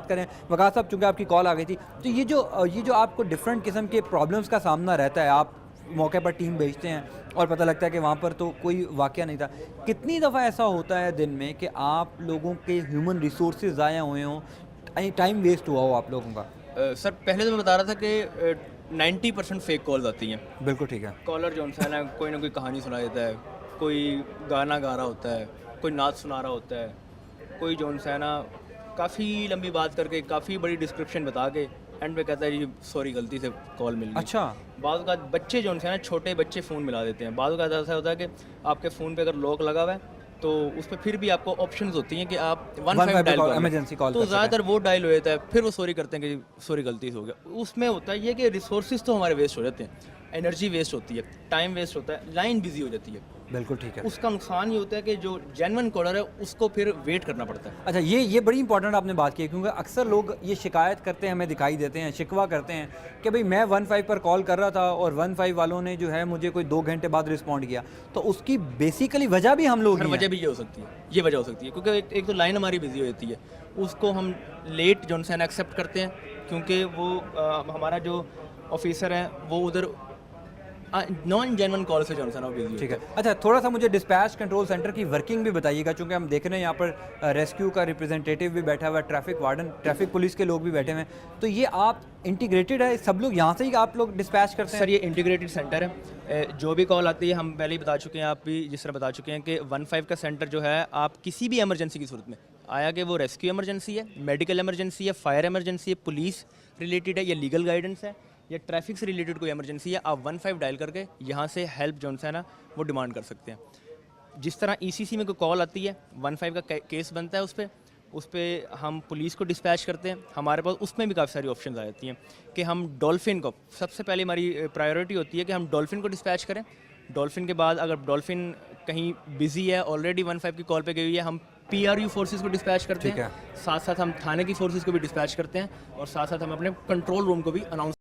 کریں وقاص صاحب، چونکہ آپ کی کال آ گئی تھی، تو یہ جو آپ کو ڈفرینٹ قسم کے پرابلمس کا سامنا رہتا ہے، آپ موقع پر ٹیم بھیجتے ہیں اور پتہ لگتا ہے کہ وہاں پر تو کوئی واقعہ نہیں تھا، کتنی دفعہ ایسا ہوتا ہے دن میں کہ آپ لوگوں کے ہیومن ریسورسز ضائع ہوئے ہوں، ٹائم ویسٹ ہوا ہو آپ لوگوں کا؟ سر پہلے تو میں بتا رہا تھا کہ 90% فیک کالز آتی ہیں. بالکل ٹھیک ہے. کالر جو ہے نا کوئی نہ کوئی کہانی سنا دیتا ہے, کوئی گانا گا رہا ہوتا ہے, کوئی نعت سنا رہا ہوتا ہے, کوئی جو ہے نا کافی لمبی بات کر کے کافی بڑی ڈسکرپشن بتا کے اینڈ پہ کہتا ہے جی سوری غلطی سے کال مل گئی. اچھا. بعض اوقات بچے جو ہے نا چھوٹے بچے فون ملا دیتے ہیں. بعض اوقات ایسا ہوتا ہے کہ آپ کے فون پہ اگر لاک لگا ہوا ہے تو اس پہ پھر بھی آپ کو آپشنز ہوتی ہیں کہ آپ 15 ڈائل ایمرجنسی کال، تو زیادہ تر وہ ڈائل ہو جاتا ہے, پھر وہ سوری کرتے ہیں کہ سوری غلطی سے ہو گیا. اس میں ہوتا ہے یہ کہ ریسورسز تو ہمارے ویسٹ ہو جاتے ہیں, انرجی ویسٹ ہوتی ہے, ٹائم ویسٹ ہوتا ہے, لائن بزی ہو جاتی ہے. بالکل ٹھیک ہے. اس کا نقصان یہ ہوتا ہے کہ جو جینون کالر ہے اس کو پھر ویٹ کرنا پڑتا ہے. اچھا, یہ بڑی امپورٹنٹ آپ نے بات کی, کیونکہ اکثر لوگ یہ شکایت کرتے ہیں, ہمیں دکھائی دیتے ہیں, شکوہ کرتے ہیں کہ بھئی میں 15 پر کال کر رہا تھا اور 15 والوں نے جو ہے مجھے کوئی 2 گھنٹے بعد رسپونڈ کیا. تو اس کی بیسیکلی وجہ بھی ہم لوگ ہیں. وجہ بھی یہ ہو سکتی ہے, یہ وجہ ہو سکتی ہے کیونکہ ایک تو لائن ہماری بزی ہو جاتی ہے, اس کو ہم لیٹ جو ہے نا ایکسیپٹ کرتے ہیں کیونکہ وہ ہمارا جو آفیسر ہے وہ ادھر نان جینون کال سے جو ہے نا بزی. ٹھیک ہے. اچھا, تھوڑا سا مجھے ڈسپیچ کنٹرول سینٹر کی ورکنگ بھی بتائیے گا, چونکہ ہم دیکھ رہے ہیں یہاں پر ریسکیو کا ریپرزینٹیٹیو بھی بیٹھا ہوا ہے, ٹریفک وارڈن, ٹریفک پولیس کے لوگ بھی بیٹھے ہوئے ہیں, تو یہ آپ انٹیگریٹڈ ہے, سب لوگ یہاں سے ہی آپ لوگ ڈسپیچ کرتے ہیں؟ سر یہ انٹیگریٹڈ سینٹر ہے, جو بھی کال آتی ہے ہم پہلے ہی بتا چکے ہیں, آپ بھی جس طرح بتا چکے ہیں کہ 15 کا سینٹر جو ہے آپ کسی بھی ایمرجنسی کی صورت میں آیا کہ وہ ریسکیو ایمرجنسی ہے, میڈیکل ایمرجنسی ہے, فائر ایمرجنسی ہے, پولیس ریلیٹڈ ہے یا لیگل گائیڈنس ہے یا ٹریفک سے ریلیٹڈ کوئی ایمرجنسی ہے, آپ 15 ڈائل کر کے یہاں سے ہیلپ جو ہے نا وہ ڈیمانڈ کر سکتے ہیں. جس طرح ای سی سی میں کوئی کال آتی ہے 15 کا کیس بنتا ہے, اس پہ ہم پولیس کو ڈسپیچ کرتے ہیں. ہمارے پاس اس میں بھی کافی ساری آپشنز آ جاتی ہیں کہ ہم ڈولفن کو, سب سے پہلے ہماری پرائیورٹی ہوتی ہے کہ ہم ڈولفن کو ڈسپیچ کریں. ڈولفن کے بعد اگر ڈولفن کہیں بزی ہے, آلریڈی 15 کی کال پہ گئی ہوئی ہے, ہم پی آر یو فورسز کو ڈسپیچ کرتے ہیں, ساتھ ساتھ ہم تھانے کی فورسز کو بھی ڈسپیچ کرتے ہیں, اور ساتھ ساتھ ہم اپنے کنٹرول روم کو بھی اناؤنس